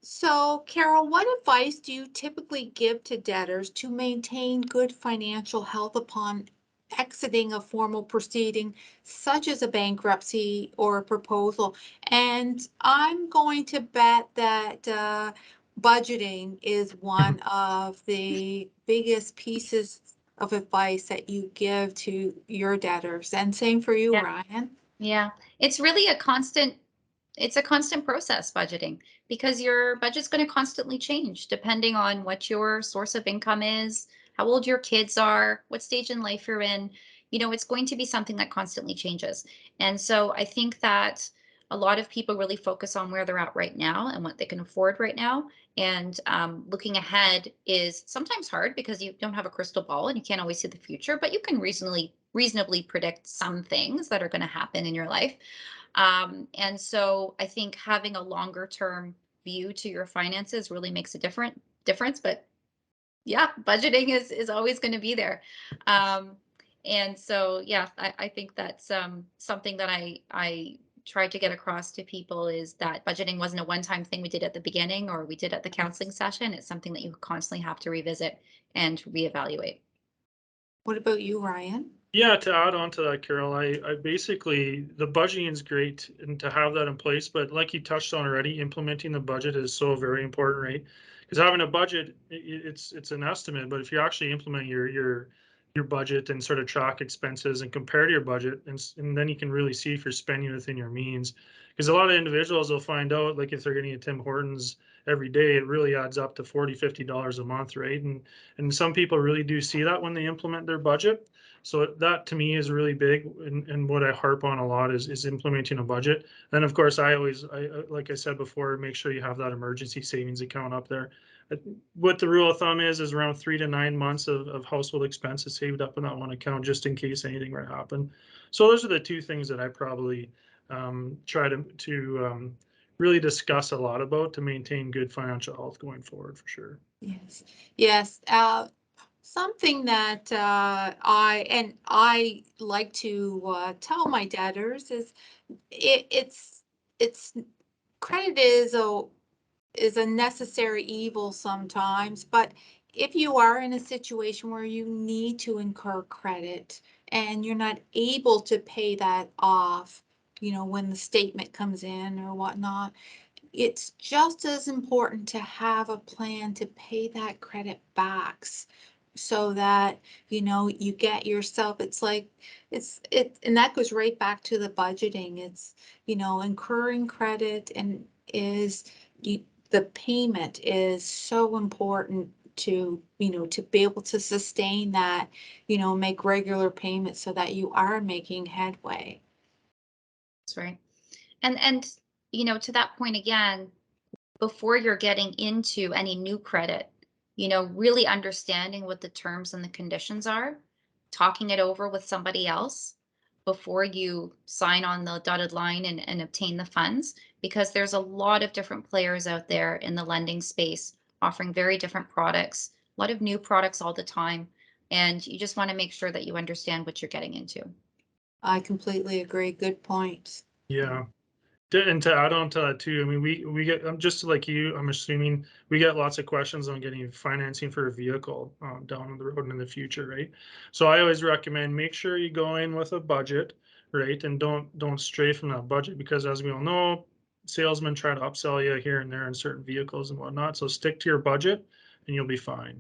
So, Carol, what advice do you typically give to debtors to maintain good financial health upon exiting a formal proceeding, such as a bankruptcy or a proposal? And I'm going to bet that budgeting is one of the biggest pieces of advice that you give to your debtors. And same for you, Yeah. Ryan. Yeah. It's really a constant process budgeting because your budget's going to constantly change depending on what your source of income is, how old your kids are, what stage in life you're in. It's going to be something that constantly changes. And so I think that a lot of people really focus on where they're at right now and what they can afford right now. And looking ahead is sometimes hard because you don't have a crystal ball and you can't always see the future, but you can reasonably predict some things that are going to happen in your life. And so I think having a longer term view to your finances really makes a difference. But yeah, budgeting is always going to be there. Um, and so yeah, I think that's something that I tried to get across to people is that budgeting wasn't a one-time thing we did at the beginning or we did at the counseling session. It's something that you constantly have to revisit and reevaluate. What about you, Ryan? Yeah, to add on to that, Carol, I basically the budgeting is great and to have that in place, but like you touched on already, implementing the budget is so very important, right? Because having a budget, it's an estimate, but if you actually implement your budget and sort of track expenses and compare to your budget, and then you can really see if you're spending within your means. Because a lot of individuals will find out, like if they're getting a Tim Hortons every day, it really adds up to $40, $50 a month, right? And some people really do see that when they implement their budget. So that to me is really big, and what I harp on a lot is implementing a budget. And of course, like I said before, make sure you have that emergency savings account up there. What the rule of thumb is around 3 to 9 months of household expenses saved up in that one account, just in case anything were to happen. So those are the two things that I probably try to really discuss a lot about to maintain good financial health going forward, for sure. Yes, yes. Something that I like to tell my debtors is it's credit is a necessary evil sometimes, but if you are in a situation where you need to incur credit and you're not able to pay that off, when the statement comes in or whatnot, it's just as important to have a plan to pay that credit back so that you get yourself, it's like and that goes right back to the budgeting. It's incurring credit and is you, the payment is so important to be able to sustain that, make regular payments so that you are making headway. That's right. And to that point again, before you're getting into any new credit, really understanding what the terms and the conditions are, talking it over with somebody else before you sign on the dotted line and obtain the funds, because there's a lot of different players out there in the lending space offering very different products, a lot of new products all the time. And you just want to make sure that you understand what you're getting into. I completely agree. Good point. Yeah. And to add on to that too, I mean, we get, just like you, I'm assuming we get lots of questions on getting financing for a vehicle down the road and in the future, right? So I always recommend make sure you go in with a budget, right? And don't stray from that budget, because as we all know, salesmen try to upsell you here and there in certain vehicles and whatnot. So stick to your budget and you'll be fine.